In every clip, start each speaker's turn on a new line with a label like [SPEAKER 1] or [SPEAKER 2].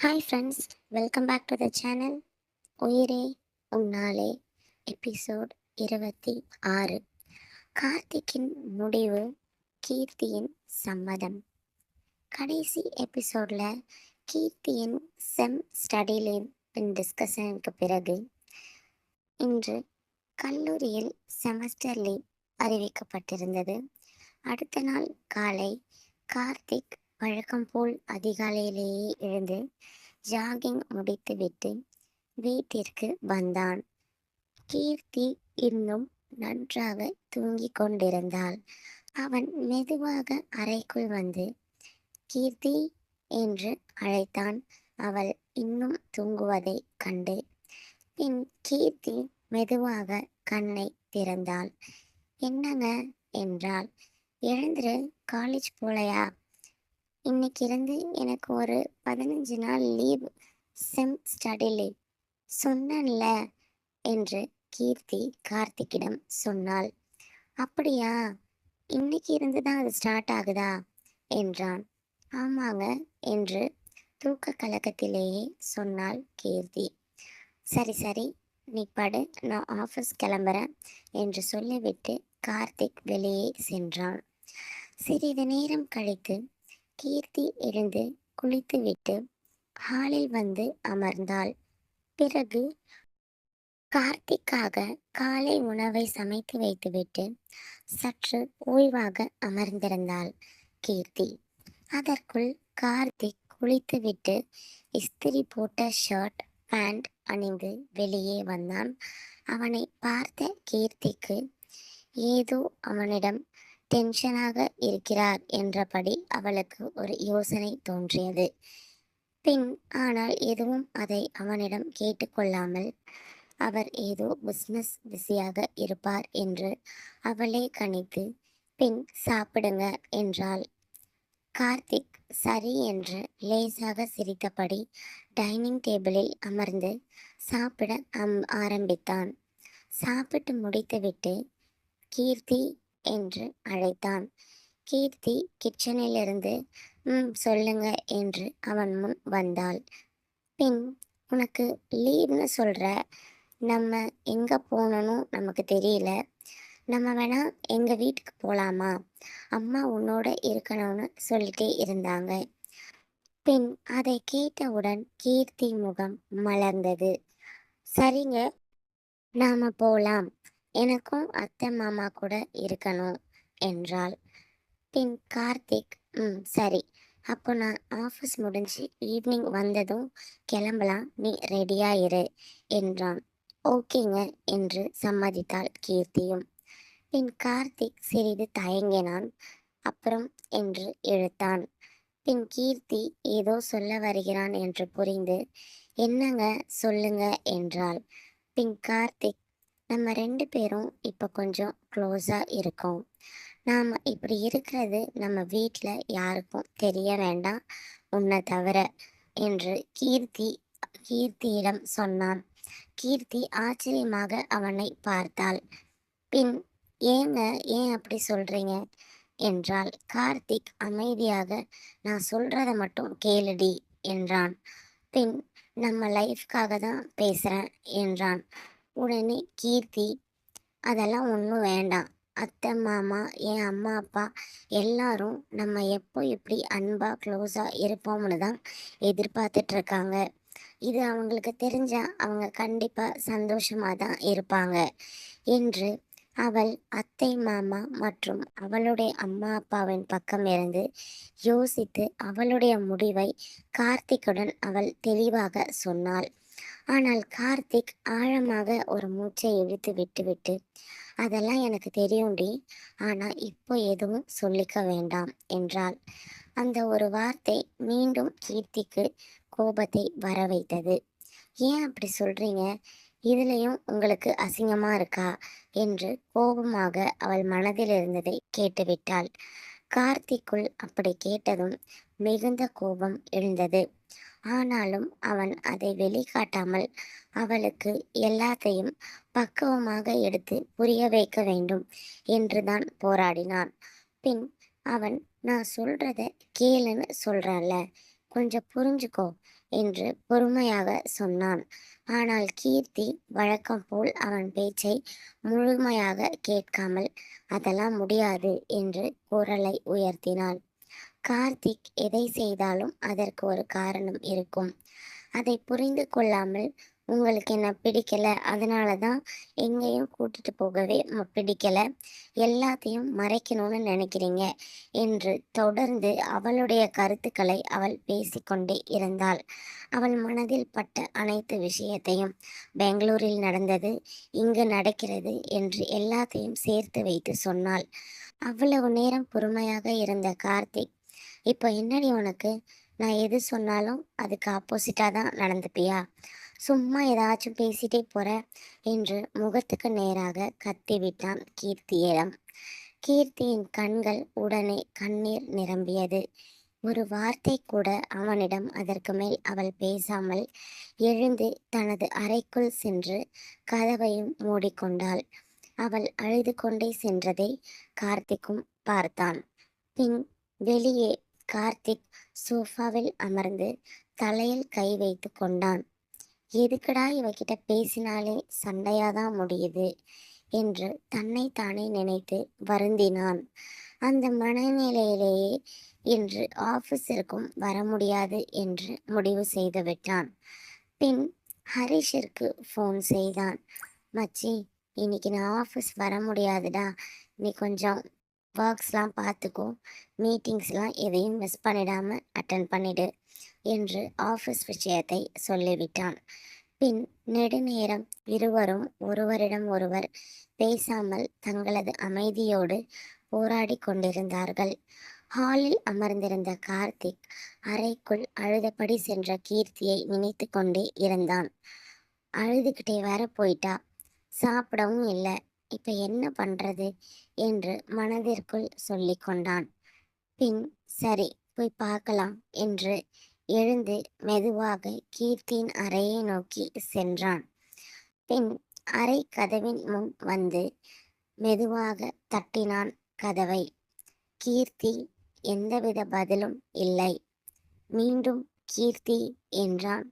[SPEAKER 1] Hi friends, welcome back to the channel. Uyire Unnale episode 26. கார்த்திக்கின் முடிவு, கீர்த்தியின் சம்மதம். கடைசி எபிசோடில் கீர்த்தியின் செம் ஸ்டடி லீவ் டிஸ்கஷனுக்கு பிறகு இன்று கல்லூரியில் செமஸ்டர் லீவ் அறிவிக்கப்பட்டிருந்தது. அடுத்த நாள் காலை கார்த்திக் வழக்கம் போல் அதிகாலையிலேயே எழுந்து ஜாகிங் முடித்துவிட்டு வீட்டிற்கு வந்தான். கீர்த்தி இன்னும் நன்றாக தூங்கிக் கொண்டிருந்தாள். அவன் மெதுவாக அறைக்குள் வந்து கீர்த்தி என்று அழைத்தான். அவள் இன்னும் தூங்குவதைக் கண்டு பின் கீர்த்தி மெதுவாக கண்ணை திறந்தாள். என்னங்க என்றாள். எழுந்துரு, காலேஜ் போலையா? இன்னைக்கு இருந்து எனக்கு ஒரு 15 நாள் லீவ், செம் ஸ்டடி லீவ் சொன்னேன்ல என்று கீர்த்தி கார்த்திக்கிடம் சொன்னாள். அப்படியா, இன்னைக்கு இருந்து தான் அது ஸ்டார்ட் ஆகுதா என்றான். ஆமாங்க என்று தூக்க கலக்கத்திலேயே சொன்னாள் கீர்த்தி. சரி சரி, நீ படு, நான் ஆஃபீஸ் கிளம்புறேன் என்று சொல்லிவிட்டு கார்த்திக் வெளியே சென்றான். சிறிது நேரம் கழித்து கீர்த்தி எழுந்து குளித்துவிட்டு ஹாலில் வந்து அமர்ந்தாள். பிறகு கார்த்திக்காக காலை உணவை சமைத்து வைத்துவிட்டு சற்று ஓய்வாக அமர்ந்திருந்தாள் கீர்த்தி. அதற்குள் கார்த்திக் குளித்துவிட்டு இஸ்திரி போட்ட ஷர்ட் பேண்ட் அணிந்து வெளியே வந்தான். அவனை பார்த்த கீர்த்திக்கு ஏதோ அவனிடம் டென்ஷனாக இருக்கிறார் என்றபடி அவளுக்கு ஒரு யோசனை தோன்றியது. பின் ஆனால் எதுவும் அதை அவனிடம் கேட்டுக்கொள்ளாமல் அவர் ஏதோ பிஸ்னஸ் பிஸியாக இருப்பார் என்று அவளே கணித்து பின் சாப்பிடுங்க என்றாள். கார்த்திக் சரி என்று லேசாக சிரித்தபடி டைனிங் டேபிளில் அமர்ந்து சாப்பிட ஆரம்பித்தான். சாப்பிட்டு முடித்துவிட்டு கீர்த்தி என்று அழைத்தான். கீர்த்தி கிச்சனிலிருந்து சொல்லுங்க என்று அவன் முன் வந்தாள். பின் உனக்கு லீவ்னு சொல்கிற, நம்ம எங்கே போகணும்னு நமக்கு தெரியல, நம்ம வேணா எங்கள் வீட்டுக்கு போகலாமா? அம்மா உன்னோட இருக்கணும்னு சொல்லிட்டே இருந்தாங்க. பின் அதை கேட்டவுடன் கீர்த்தி முகம் மலர்ந்தது. சரிங்க, நாம போகலாம், எனக்கும் அத்தை மாமா கூட இருக்கணும் என்றாள். பின் கார்த்திக் சரி, அப்போ நான் ஆஃபீஸ் முடிஞ்சு ஈவினிங் வந்ததும் கிளம்பலாம், நீ ரெடியாயிரு என்றான். ஓகேங்க என்று சம்மதித்தாள் கீர்த்தியும். பின் கார்த்திக் சிறிது தயங்கினான். அப்புறம் என்று இழுத்தான். பின் கீர்த்தி ஏதோ சொல்ல வருகிறான் என்று புரிந்து என்னங்க சொல்லுங்க என்றாள். பின் கார்த்திக், நம்ம 2 பேரும் இப்போ கொஞ்சம் க்ளோஸாக இருக்கோம். நாம் இப்படி இருக்கிறது நம்ம வீட்டில் யாருக்கும் தெரிய வேண்டாம், உன்னை தவிர என்று கீர்த்தியிடம் சொன்னான். கீர்த்தி ஆச்சரியமாக அவனை பார்த்தாள். பின் ஏங்க, ஏன் அப்படி சொல்கிறீங்க என்றாள். கார்த்திக் அமைதியாக நான் சொல்கிறத மட்டும் கேளுடி என்றான். பின் நம்ம லைஃப்காக தான் பேசுகிறேன் என்றான். உடனே கீர்த்தி, அதெல்லாம் ஒன்றும் வேண்டாம், அத்தை மாமா என் அம்மா அப்பா எல்லாரும் நம்ம எப்போ இப்படி அன்பாக க்ளோஸாக இருப்போம்னு தான் எதிர்பார்த்துட்ருக்காங்க. இது அவங்களுக்கு தெரிஞ்சால் அவங்க கண்டிப்பாக சந்தோஷமாக தான் இருப்பாங்க என்று அவள் அத்தை மாமா மற்றும் அவளுடைய அம்மா அப்பாவின் பக்கம் இருந்து யோசித்து அவளுடைய முடிவை கார்த்திக்குடன் அவள் தெளிவாக சொன்னாள். ஆனால் கார்த்திக் ஆழமாக ஒரு மூச்சை இழுத்து விட்டுவிட்டு அதெல்லாம் எனக்கு தெரியும்டி, ஆனால் இப்போ எதுவும் சொல்லிக்க வேண்டாம் என்றாள். அந்த ஒரு வார்த்தை மீண்டும் கீர்த்திக்கு கோபத்தை வர வைத்தது. ஏன் அப்படி சொல்றீங்க? இதுலயும் உங்களுக்கு அசிங்கமா இருக்கா என்று கோபமாக அவள் மனதில் இருந்ததை கேட்டுவிட்டாள். கார்த்திக்குள் அப்படி கேட்டதும் மிகுந்த கோபம் எழுந்தது. ஆனாலும் அவன் அதை வெளிக்காட்டாமல் அவளுக்கு எல்லாத்தையும் பக்குவமாக எடுத்து புரிய வைக்க வேண்டும் என்றுதான் போராடினான். பின் அவன் நான் சொல்றத கேளுன்னு சொல்றேன்ல, கொஞ்சம் புரிஞ்சுக்கோ என்று பொறுமையாக சொன்னான். ஆனால் கீர்த்தி வழக்கம் போல் அவன் பேச்சை முழுமையாக கேட்காமல், அதெல்லாம் முடியாது என்று குரலை உயர்த்தினாள். கார்த்திக் எதை செய்தாலும் அதற்கு ஒரு காரணம் இருக்கும். அதை புரிந்து கொள்ளாமல், உங்களுக்கு என்ன பிடிக்கல, அதனால தான் எங்கேயும் கூட்டிட்டு போகவே பிடிக்கல, எல்லாத்தையும் மறைக்கணும்னு நினைக்கிறீங்க என்று தொடர்ந்து அவளுடைய கருத்துக்களை அவள் பேசிக்கொண்டே இருந்தாள். அவள் மனதில் பட்ட அனைத்து விஷயத்தையும், பெங்களூரில் நடந்தது, இங்கு நடக்கிறது என்று எல்லாத்தையும் சேர்த்து வைத்து சொன்னாள். அவ்வளவு நேரம் பொறுமையாக இருந்த கார்த்திக், இப்போ என்னடி உனக்கு? நான் எது சொன்னாலும் அதுக்கு ஆப்போசிட்டா தான் நடந்துப்பியா? சும்மா ஏதாச்சும் பேசிட்டே போற என்று முகத்துக்கு நேராக கத்திவிட்டான் கீர்த்தியிடம். கீர்த்தியின் கண்கள் உடனே கண்ணீர் நிரம்பியது. ஒரு வார்த்தை கூட அவனிடம் அதற்கு மேல் அவள் பேசாமல் எழுந்து தனது அறைக்குள் சென்று கதவையும் மூடிக்கொண்டாள். அவள் அழுது கொண்டே சென்றதை கார்த்திக்கும் பார்த்தான். பின் வெளியே கார்த்திக் சோஃபாவில் அமர்ந்து தலையில் கை வைத்து கொண்டான். எதுக்குடா இவகிட்ட பேசினாலே சண்டையாதான் முடியுது என்று தன்னைத்தானே நினைத்து வருந்தினான். அந்த மனநிலையிலேயே இன்று ஆபீஸிற்கும் வர முடியாது என்று முடிவு செய்து விட்டான். பின் ஹரிஷிற்கு ஃபோன் செய்தான். மச்சி, இன்னைக்கு நான் ஆஃபீஸ் வர முடியாதுடா, நீ கொஞ்சம் ஒர்க்ஸ்லாம் பார்த்துக்கோ, மீட்டிங்ஸ்லாம் எதையும் மிஸ் பண்ணிடாமல் அட்டன் பண்ணிடு என்று ஆஃபீஸ் விஷயத்தை சொல்லிவிட்டான். பின் நெடுநேரம் இருவரும் ஒருவரிடம் ஒருவர் பேசாமல் தங்களது அமைதியோடு போராடி கொண்டிருந்தார்கள். ஹாலில் அமர்ந்திருந்த கார்த்திக் அறைக்குள் அழுதபடி சென்ற கீர்த்தியை நினைத்து கொண்டே இருந்தான். அழுதுகிட்டே வேற போயிட்டா, சாப்பிடவும் இல்லை, இப்ப என்ன பண்றது என்று மனதிற்குள் சொல்லி கொண்டான். பின் சரி, போய் பார்க்கலாம் என்று எழுந்து மெதுவாக கீர்த்தியின் அறையை நோக்கி சென்றான். பின் அறை கதவின் முன் வந்து மெதுவாக தட்டினான் கதவை. கீர்த்தி எந்தவித பதிலும் இல்லை. மீண்டும் கீர்த்தி என்றான்.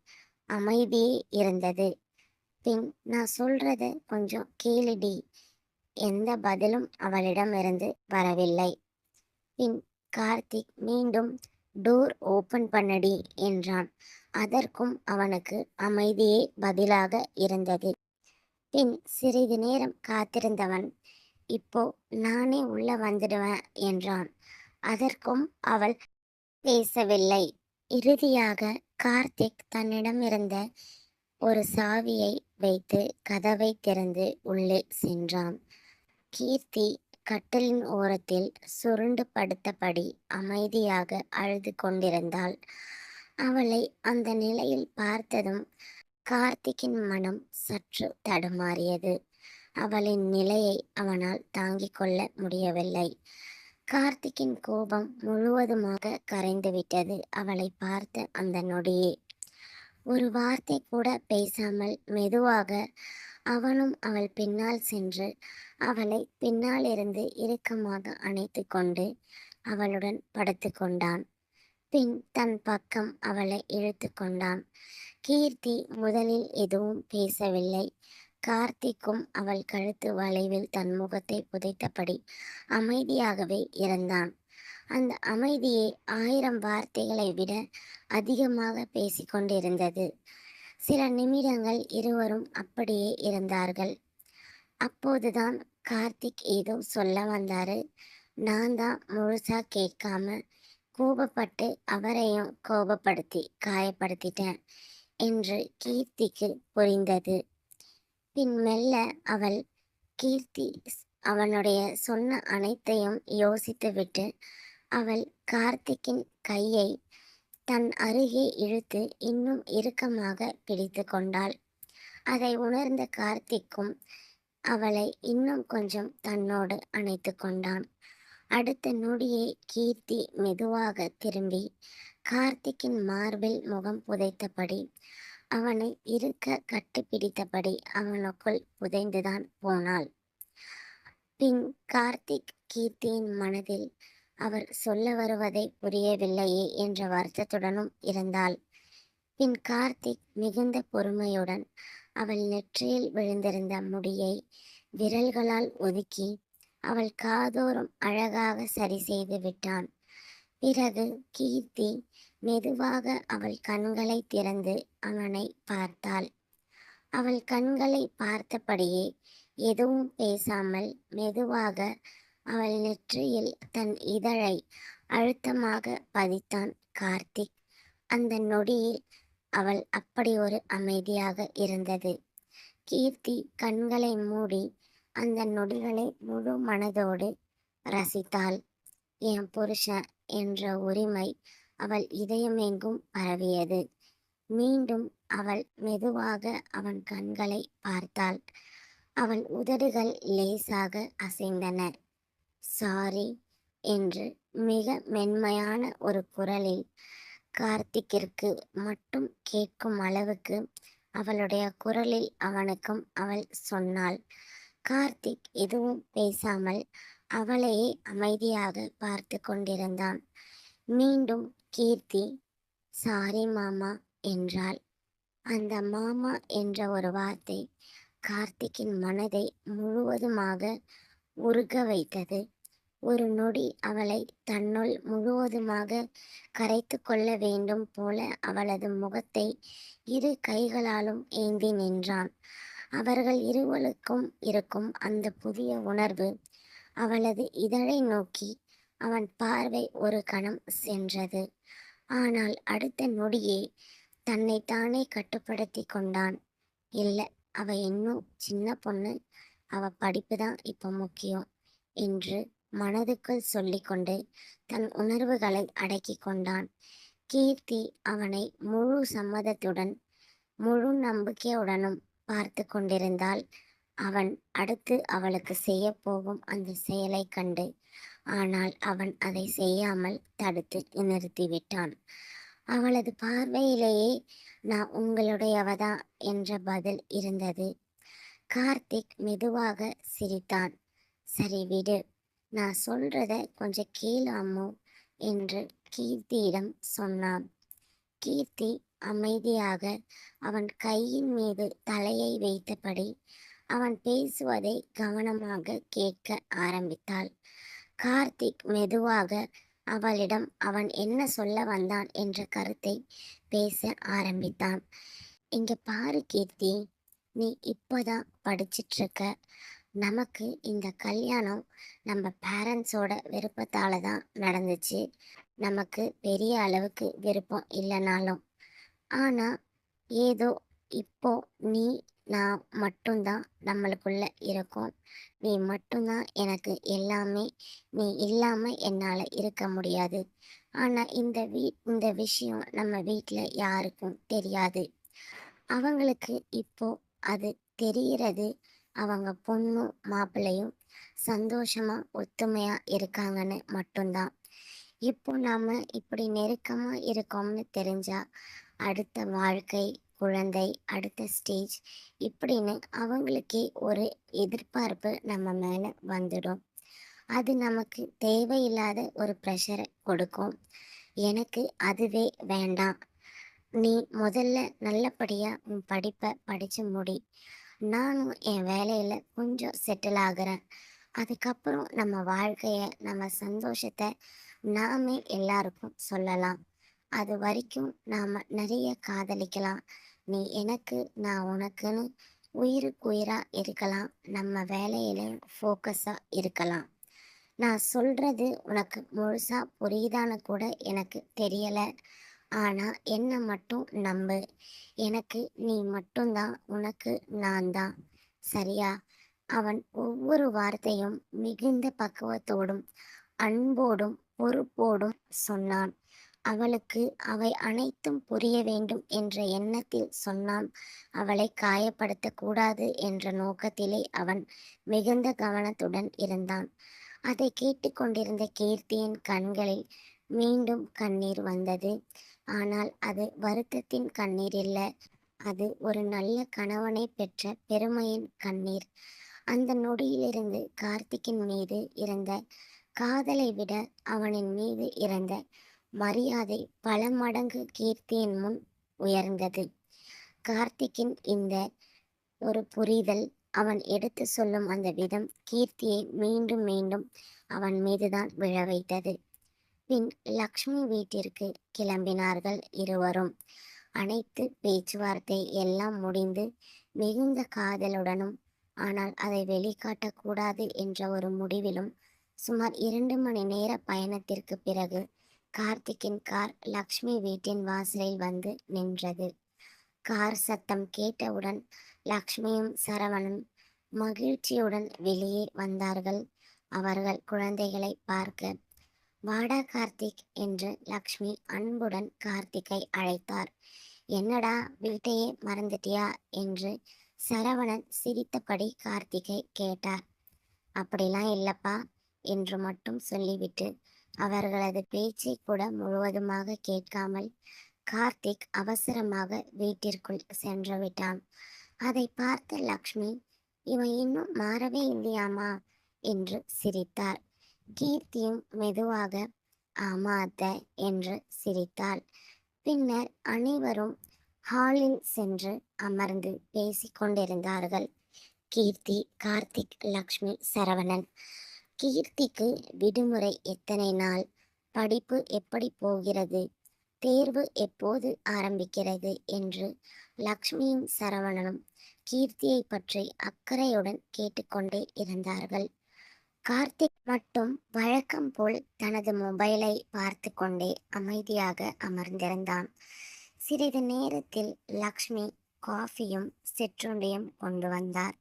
[SPEAKER 1] அமைதியே இருந்தது. பின் நான் சொல்றத கொஞ்சம் கேளுடி. எந்த பதிலும் அவளிடமிருந்து வரவில்லை. பின் கார்த்திக் மீண்டும் டோர் ஓபன் பண்ணடி என்றான். அதற்கும் அவனுக்கு அமைதியே பதிலாக இருந்தது. பின் சிறிது நேரம் காத்திருந்தவன், இப்போ நானே உள்ள வந்துடுவேன் என்றான். அதற்கும் அவள் பேசவில்லை. இறுதியாக கார்த்திக் தன்னிடமிருந்த ஒரு சாவியை வைத்து கதவை திறந்து உள்ளே சென்றான். கீர்த்தி கட்டிலின் ஓரத்தில் சுருண்டு படுத்தபடி அமைதியாக அழுது கொண்டிருந்தாள். அவளை அந்த நிலையில் பார்த்ததும் கார்த்திக்கின் மனம் சற்று தடுமாறியது. அவளின் நிலையை அவனால் தாங்கிக் கொள்ள முடியவில்லை. கார்த்திக்கின் கோபம் முழுவதுமாக கரைந்துவிட்டது அவளை பார்த்த அந்த நொடியே. ஒரு வார்த்தை கூட பேசாமல் மெதுவாக அவனும் அவள் பின்னால் சென்று அவளை பின்னால் இருந்து இறுக்கமாக அணைத்து கொண்டு அவளுடன் படுத்து கொண்டான். பின் தன் பக்கம் அவளை இழுத்து கொண்டான். கீர்த்தி முதலில் எதுவும் பேசவில்லை. கார்த்திக்கும் அவள் கழுத்து வளைவில் தன் முகத்தை புதைத்தபடி அமைதியாகவே இருந்தான். அந்த அமைதியை 1000 வார்த்தைகளை விட அதிகமாக பேசிக்கொண்டிருந்தது. சில நிமிடங்கள் இருவரும் அப்படியே இருந்தார்கள். அப்போதுதான் கார்த்திக் ஏதோ சொல்ல வந்தாரு. நான் தான் முழுசா கேட்காம கோபப்பட்டு அவரையும் கோபப்படுத்தி காயப்படுத்திட்டேன் என்று கீர்த்திக்கு புரிந்தது. பின் மெல்ல அவள் கீர்த்தி அவனுடைய சொன்ன அனைத்தையும் யோசித்துவிட்டு அவள் கார்த்திக்கின் கையை தன் அருகே இழுத்து இன்னும் இறுக்கமாக பிடித்து கொண்டாள். அதை உணர்ந்த கார்த்திக்கும் அவளை இன்னும் கொஞ்சம் தன்னோடு அணைத்து கொண்டான். அடுத்த நொடியே கீர்த்தி மெதுவாக திரும்பி கார்த்திக்கின் மார்பில் முகம் புதைத்தபடி அவனை இருக்க கட்டிப்பிடித்தபடி அவனுக்குள் புதைந்துதான் போனாள். பின் கார்த்திக் கீர்த்தியின் மனதில் அவர் சொல்ல வருவதை புரியவில்லையே என்ற வருத்தத்துடனும் இருந்தாள். பின் கார்த்திக் மிகுந்த பொறுமையுடன் அவள் நெற்றியில் விழுந்திருந்த முடியை விரல்களால் ஒதுக்கி அவள் காதோறும் அழகாக சரி செய்து விட்டான். பிறகு கீர்த்தி மெதுவாக அவள் கண்களை திறந்து அவனை பார்த்தாள். அவள் கண்களை பார்த்தபடியே எதுவும் பேசாமல் மெதுவாக அவள் நெற்றியில் தன் இதழை அழுத்தமாக பதித்தான் கார்த்திக். அந்த நொடியில் அவள் அப்படி ஒரு அமைதியாக இருந்தது. கீர்த்தி கண்களை மூடி அந்த நொடிகளை முழு மனதோடு ரசித்தாள். என் புருஷன் என்ற உரிமை அவள் இதயமெங்கும் பரவியது. மீண்டும் அவள் மெதுவாக அவன் கண்களை பார்த்தாள். அவள் உதடுகள் லேசாக அசைந்தன. சாரி என்று மிக மென்மையான ஒரு குரலில் கார்த்திக்கிற்கு மட்டும் கேட்கும் அளவுக்கு அவளுடைய குரலில் அவனுக்கும் அவள் சொன்னாள். கார்த்திக் எதுவும் பேசாமல் அவளையே அமைதியாக பார்த்து கொண்டிருந்தான். மீண்டும் கீர்த்தி சாரி மாமா என்றாள். அந்த மாமா என்ற ஒரு வார்த்தை கார்த்திக்கின் மனதை முழுவதுமாக உருக வைத்தது. ஒரு நொடி அவளை தன்னுள் முழுவதுமாக கரைத்து கொள்ள வேண்டும் போல அவளது முகத்தை இரு கைகளாலும் ஏந்தி நின்றான். அவர்கள் இருவருக்கும் இருக்கும் அந்த புதிய உணர்வு அவளது இதழை நோக்கி அவன் பார்வை ஒரு கணம் சென்றது. ஆனால் அடுத்த நொடியே தன்னைத்தானே கட்டுப்படுத்தி கொண்டான். இல்லை, அவ இன்னும் சின்ன பொண்ணு, அவ படிப்பு தான் இப்போ முக்கியம் என்று மனதுக்குள் சொல்லிக்கொண்டு தன் உணர்வுகளை அடக்கி கொண்டான். கீர்த்தி அவனை முழு சம்மதத்துடன் முழு நம்பிக்கையுடனும் பார்த்து கொண்டிருந்தாள். அவன் அடுத்து அவளுக்கு செய்ய போகும் அந்த செயலை கண்டு. ஆனால் அவன் அதை செய்யாமல் தடுத்து நிறுத்திவிட்டான். அவளது பார்வையிலேயே நான் உங்களுடையவதான் என்ற பதில் இருந்தது. கார்த்திக் மெதுவாக சிரித்தான். சரி விடு, நான் சொல்றத கொஞ்சம் கேளு அம்மு என்று கீர்த்தியிடம் சொன்னான். கீர்த்தி அமைதியாக அவன் கையின் மீது தலையை வைத்தபடி அவன் பேசுவதை கவனமாக கேட்க ஆரம்பித்தாள். கார்த்திக் மெதுவாக அவளிடம் அவன் என்ன சொல்ல வந்தான் என்ற கருத்தை பேச ஆரம்பித்தான். இங்க பாரு கீர்த்தி, நீ இப்போதான் படிச்சிட்டு இருக்க. நமக்கு இந்த கல்யாணம் நம்ம பேரண்ட்ஸோட விருப்பத்தால தான் நடந்துச்சு. நமக்கு பெரிய அளவுக்கு விருப்பம் இல்லைனாலும். ஆனால் ஏதோ இப்போ நீ நான் மட்டும்தான் நம்மளுக்குள்ள இருக்கோம். நீ மட்டும்தான் எனக்கு எல்லாமே. நீ இல்லாமல் என்னால் இருக்க முடியாது. ஆனால் இந்த விஷயம் நம்ம வீட்டில் யாருக்கும் தெரியாது. அவங்களுக்கு இப்போ அது தெரிகிறது. அவங்க பொண்ணும் மாப்பிள்ளையும் சந்தோஷமா ஒத்துமையா இருக்காங்கன்னு மட்டும்தான். இப்போ நாம இப்படி நெருக்கமா இருக்கோம்னு தெரிஞ்சா அடுத்த வாழ்க்கை, குழந்தை, அடுத்த ஸ்டேஜ் இப்படின்னு அவங்களுக்கே ஒரு எதிர்பார்ப்பு நம்ம மேல வந்துடும். அது நமக்கு தேவையில்லாத ஒரு ப்ரெஷரை கொடுக்கும். எனக்கு அதுவே வேண்டாம். நீ முதல்ல நல்லபடியா உன் படிப்பை படிச்சு முடி. நானும் என் வேலையில கொஞ்சம் செட்டில் ஆகுறேன். அதுக்கப்புறம் நம்ம வாழ்க்கைய, நம்ம சந்தோஷத்தை நாமே எல்லாருக்கும் சொல்லலாம். அது வரைக்கும் நாம நிறைய காதலிக்கலாம். நீ எனக்கு, நான் உனக்குன்னு உயிருக்கு உயிரா இருக்கலாம். நம்ம வேலையில ஃபோக்கஸா இருக்கலாம். நான் சொல்றது உனக்கு முழுசா புரியுதான்னு கூட எனக்கு தெரியல. ஆனா என்ன மட்டும் நம்பு. எனக்கு நீ மட்டும்தான், உனக்கு நான் தான். சரியா? அவன் ஒவ்வொரு வார்த்தையும் மிகுந்த பக்குவத்தோடும் அன்போடும் பொறுப்போடும் சொன்னான். அவளுக்கு அவை அனைத்தும் புரிய வேண்டும் என்ற எண்ணத்தில் சொன்னான். அவளை காயப்படுத்தக்கூடாது என்ற நோக்கத்திலே அவன் மிகுந்த கவனத்துடன் இருந்தான். அதை கேட்டுக்கொண்டிருந்த கீர்த்தியின் கண்களில் மீண்டும் கண்ணீர் வந்தது. ஆனால் அது வருத்தத்தின் கண்ணீர் இல்லை. அது ஒரு நல்ல கணவனை பெற்ற பெருமையின் கண்ணீர். அந்த நொடியிலிருந்து கார்த்திக்கின் மீது இருந்த காதலை விட அவனின் மீது இருந்த மரியாதை பல மடங்கு கீர்த்தியின் முன் உயர்ந்தது. கார்த்திக்கின் இந்த ஒரு புரிதல், அவன் எடுத்து சொல்லும் அந்த விதம் கீர்த்தியை மீண்டும் மீண்டும் அவன் மீதுதான் விழ வைத்தது. பின் லக்ஷ்மி வீட்டிற்கு கிளம்பினார்கள் இருவரும். அனைத்து பேச்சுவார்த்தை எல்லாம் முடிந்து மிகுந்த காதலுடனும், ஆனால் அதை வெளிக்காட்டக்கூடாது என்ற ஒரு முடிவிலும் சுமார் 2 மணி நேர பயணத்திற்கு பிறகு கார்த்திக்கின் கார் லக்ஷ்மி வீட்டின் வாசலில் வந்து நின்றது. கார் சத்தம் கேட்டவுடன் லக்ஷ்மியும் சரவணன் மகிழ்ச்சியுடன் வெளியே வந்தார்கள். அவர்கள் குழந்தைகளை பார்க்க. வாடா கார்த்திக் என்று லக்ஷ்மி அன்புடன் கார்த்திக்கை அழைத்தார். என்னடா, வீட்டையே மறந்துட்டியா என்று சரவணன் சிரித்தபடி கார்த்திக்கை கேட்டார். அப்படிலாம் இல்லப்பா என்று மட்டும் சொல்லிவிட்டு அவர்களது பேச்சை கூட முழுவதுமாக கேட்காமல் கார்த்திக் அவசரமாக வீட்டிற்குள் சென்று விட்டான். அதை பார்த்த லக்ஷ்மி, இவன் இன்னும் மாறவே இல்லையாமா என்று சிரித்தார். கீர்த்தியும் மெதுவாக ஆமா அத்தை என்று சிரித்தாள். பின்னர் அனைவரும் ஹாலில் சென்று அமர்ந்து பேசிக்கொண்டிருந்தார்கள். கீர்த்தி, கார்த்திக், லக்ஷ்மி, சரவணன். கீர்த்திக்கு விடுமுறை எத்தனை நாள், படிப்பு எப்படி போகிறது, தேர்வு எப்போது ஆரம்பிக்கிறது என்று லக்ஷ்மியும் சரவணனும் கீர்த்தியை பற்றி அக்கறையுடன் கேட்டுக்கொண்டே இருந்தார்கள். கார்த்திக் மட்டும் வழக்கம் போல் தனது மொபைலை பார்த்து கொண்டே அமைதியாக அமர்ந்திருந்தான். சிறிது நேரத்தில் லக்ஷ்மி காஃபியும் சிற்றுண்டியும் கொண்டு வந்தார்.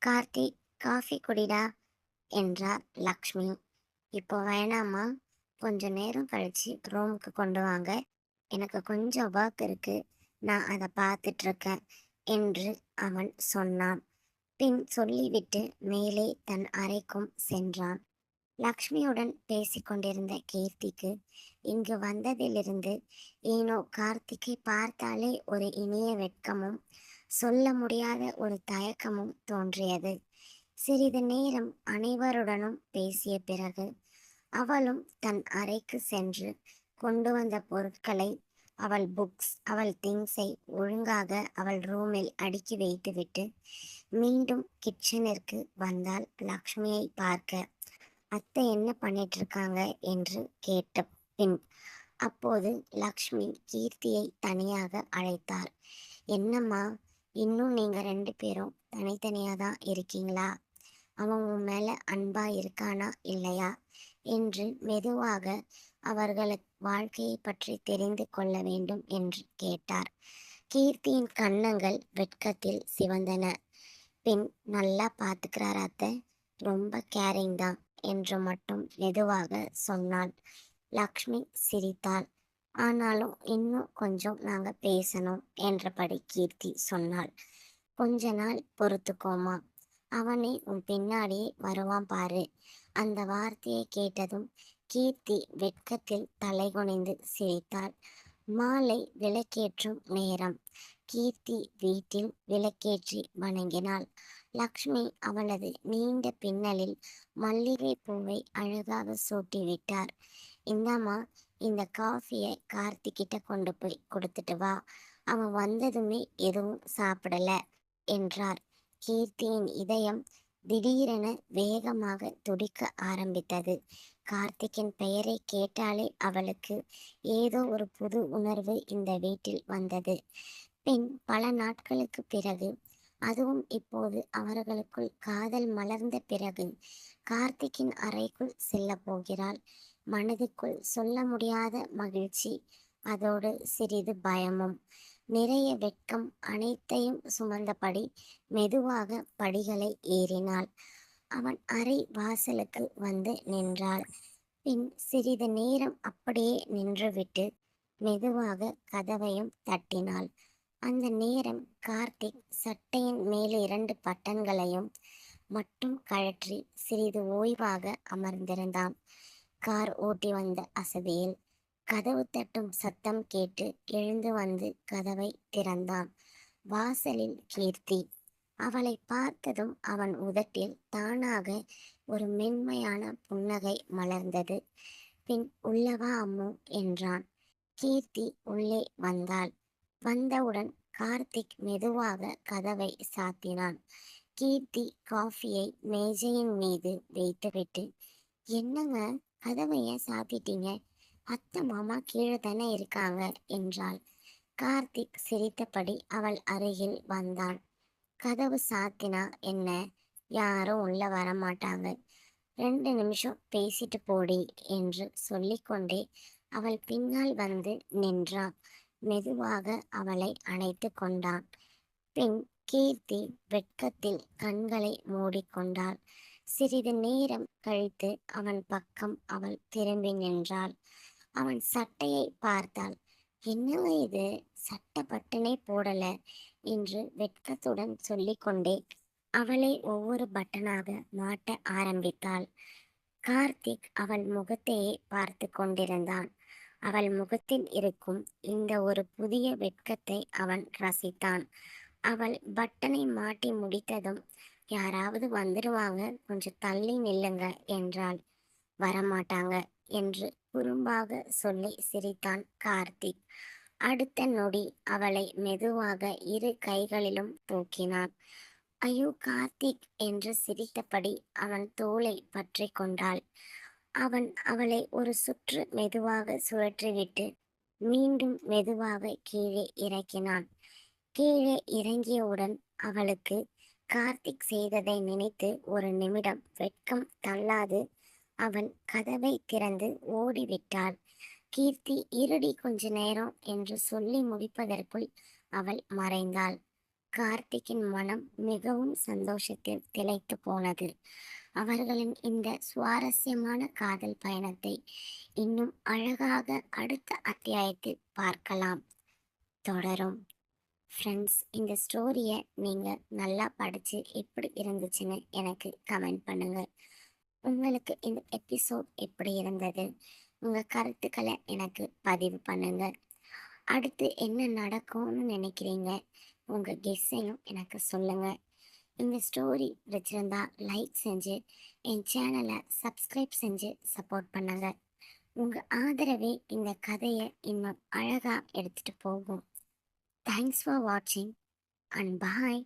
[SPEAKER 1] கார்த்திக், காஃபி குடிடா என்றார் லக்ஷ்மி. இப்போ வேணாமா, கொஞ்ச நேரம் கழிச்சு ரூமுக்கு கொண்டு வாங்க, எனக்கு கொஞ்சம் ஒர்க் இருக்கு, நான் அதை பார்த்துட்டு இருக்கேன் என்று அவன் சொன்னான். பின் சொல்லிவிட்டு மேலே தன் அறைக்கும் சென்றான். லக்ஷ்மியுடன் பேசிக்கொண்டிருந்த கீர்த்திக்கு இங்கு வந்ததிலிருந்து ஏனோ கார்த்திக்கை பார்த்தாலே ஒரு இனிய வெட்கமும் சொல்ல முடியாத ஒரு தயக்கமும் தோன்றியது. சிறிது நேரம் அனைவருடனும் பேசிய பிறகு அவளும் தன் அறைக்கு சென்று கொண்டு வந்த பொருட்களை, அவள் புக்ஸ், அவள் திங்ஸை ஒழுங்காக அவள் ரூமில் அடுக்கி வைத்துவிட்டு மீண்டும் கிச்சனிற்கு வந்தாள். லக்ஷ்மியை பார்க்க அத்தை என்ன பண்ணிட்டு இருக்காங்க என்று கேட்ட பின் அப்போது லக்ஷ்மி கீர்த்தியை தனியாக அழைத்தார். என்னம்மா, இன்னும் நீங்க 2 பேரும் தனித்தனியாக தான் இருக்கீங்களா? அவன் உன் மேல அன்பா இருக்கானா இல்லையா என்று மெதுவாக அவர்களுக்கு வாழ்க்கையை பற்றி தெரிந்து கொள்ள வேண்டும் என்று கேட்டார். கீர்த்தியின் கன்னங்கள் வெட்கத்தில் சிவந்தன. பின் நல்லா பார்த்துக்கிறார் அத்தை, ரொம்ப கேரிங் தான் என்று மட்டும் மெதுவாக சொன்னாள். லக்ஷ்மி சிரித்தாள். ஆனாலும் இன்னும் கொஞ்சம் நாங்க பேசணும் என்றபடி கீர்த்தி சொன்னாள். கொஞ்ச நாள் பொறுத்துக்கோமா, அவனே உன் பின்னாடியே வருவான் பாரு. அந்த வார்த்தையை கேட்டதும் கீர்த்தி வெட்கத்தில் தலைகுனிந்து சிரித்தாள். மாலை விளக்கேற்றும் நேரம். கீர்த்தி வீட்டில் விளக்கேற்றி வணங்கினாள். லக்ஷ்மி அவளது நீண்ட பின்னலில் மல்லிகை பூவை அழகாக சூட்டிவிட்டார். இந்தாம்மா, இந்த காஃபியை கார்த்திக்கிட்ட கொண்டு போய் கொடுத்துட்டு வா, அவன் வந்ததுமே எதுவும் சாப்பிடல என்றார். கீர்த்தியின் இதயம் திடீரென வேகமாக துடிக்க ஆரம்பித்தது. கார்த்திக்கின் பெயரை கேட்டாலே அவளுக்கு ஏதோ ஒரு புது உணர்வு இந்த வீட்டில் வந்தது. பின் பல நாட்களுக்கு பிறகு, அதுவும் இப்போது அவர்களுக்குள் காதல் மலர்ந்த பிறகு கார்த்திக்கின் அறைக்குள் செல்ல போகிறாள். மனதுக்குள் சொல்ல முடியாத மகிழ்ச்சி, அதோடு சிறிது பயமும், நிறைய வெட்கம் அனைத்தையும் சுமந்தபடி மெதுவாக படிகளை ஏறினாள். அவன் அறை வாசலுக்கு வந்து நின்றாள். பின் சிறிது நேரம் அப்படியே நின்றுவிட்டு மெதுவாக கதவையும் தட்டினாள். அந்த நேரம் கார்த்திக் சட்டையின் மேல் 2 பட்டன்களையும் மட்டும் கழற்றி சிறிது ஓய்வாக அமர்ந்திருந்தான். கார் ஓட்டி வந்த அசதியில் கதவு தட்டும் சத்தம் கேட்டு எழுந்து வந்து கதவை திறந்தான். வாசலில் கீர்த்தி. அவளை பார்த்ததும் அவன் உதட்டில் தானாக ஒரு மென்மையான புன்னகை மலர்ந்தது. பின் "உள்ளவா அம்மு" என்றான். கீர்த்தி உள்ளே வந்தாள். வந்தவுடன் கார்த்திக் மெதுவாக கதவை சாத்தினான். கீர்த்தி காஃபியை மேஜையின் மீது வைத்துவிட்டு, "என்னங்க, கதவை ஏன் சாத்திட்டீங்க? அத்தை மாமா கீழே தானே இருக்காங்க" என்றாள். கார்த்திக் சிரித்தபடி அவள் அருகில் வந்தான். "கதவு சாத்தினா என்ன? யாரும் உள்ள வரமாட்டாங்க. 2 நிமிஷம் பேசிட்டு போடி" என்று சொல்லிக்கொண்டே அவள் பின்னால் வந்து நின்றான். மெதுவாக அவளை அணைத்து கொண்டான். பின் கீர்த்தி வெட்கத்தில் கண்களை மூடிக்கொண்டாள். சிறிது நேரம் கழித்து அவன் பக்கம் அவள் திரும்பி நின்றாள். அவன் சட்டையை பார்த்தாள். "என்னங்க இது, சட்டை பட்டனே போடல" என்று வெட்கத்துடன் சொல்லிக்கொண்டே அவளை ஒவ்வொரு பட்டனாக மாட்ட ஆரம்பித்தாள். கார்த்திக் அவள் முகத்தையே பார்த்து கொண்டிருந்தான். அவள் முகத்தில் இருக்கும் இந்த ஒரு புதிய வெட்கத்தை அவன் ரசித்தான். அவள் பட்டனை மாட்டி முடித்ததும், "யாராவது வந்துடுவாங்க, கொஞ்சம் தள்ளி நில்லுங்க" என்றாள். "வரமாட்டாங்க" என்று குறும்பாக சொல்லி சிரித்தான் கார்த்திக். அடுத்த நொடி அவளை மெதுவாக இரு கைகளிலும் தூக்கினான். "ஐயோ கார்த்திக்" என்று சிரித்தபடி அவன் தோளை பற்றி கொண்டாள். அவன் அவளை ஒரு சுற்று மெதுவாக சுழற்றிவிட்டு மீண்டும் மெதுவாக கீழே இறக்கினான். கீழே இறங்கியவுடன் அவளுக்கு கார்த்திக் செய்ததை நினைத்து ஒரு நிமிடம் வெட்கம் தள்ளாது அவன் கதவை திறந்து ஓடிவிட்டாள். கீர்த்தி, "இருடி கொஞ்ச நேரம்" என்று சொல்லி முடிப்பதற்குள் அவள் மறைந்தாள். கார்த்திக்கின் மனம் மிகவும் சந்தோஷத்தில் திளைத்து போனது. அவர்களின் இந்த சுவாரஸ்யமான காதல் பயணத்தை இன்னும் அழகாக அடுத்த அத்தியாயத்தில் பார்க்கலாம். தொடரும். ஃப்ரெண்ட்ஸ், இந்த ஸ்டோரியை நீங்கள் நல்லா படித்து எப்படி இருந்துச்சுன்னு எனக்கு கமெண்ட் பண்ணுங்கள். உங்களுக்கு இந்த எபிசோட் எப்படி இருந்தது? உங்கள் கருத்துக்களை எனக்கு பதிவு பண்ணுங்கள். அடுத்து என்ன நடக்கும்னு நினைக்கிறீங்க? உங்கள் கெஸ்ஸையும் எனக்கு சொல்லுங்கள். இந்த ஸ்டோரி பிடிச்சிருந்தா லைக் செஞ்சு என் சேனலை சப்ஸ்கிரைப் செஞ்சு சப்போர்ட் பண்ணுங்கள். உங்கள் ஆதரவே இந்த கதையை இன்னும் அழகாக எடுத்துகிட்டு போகும். தேங்க்ஸ் ஃபார் வாட்சிங் அண்ட் பாய்.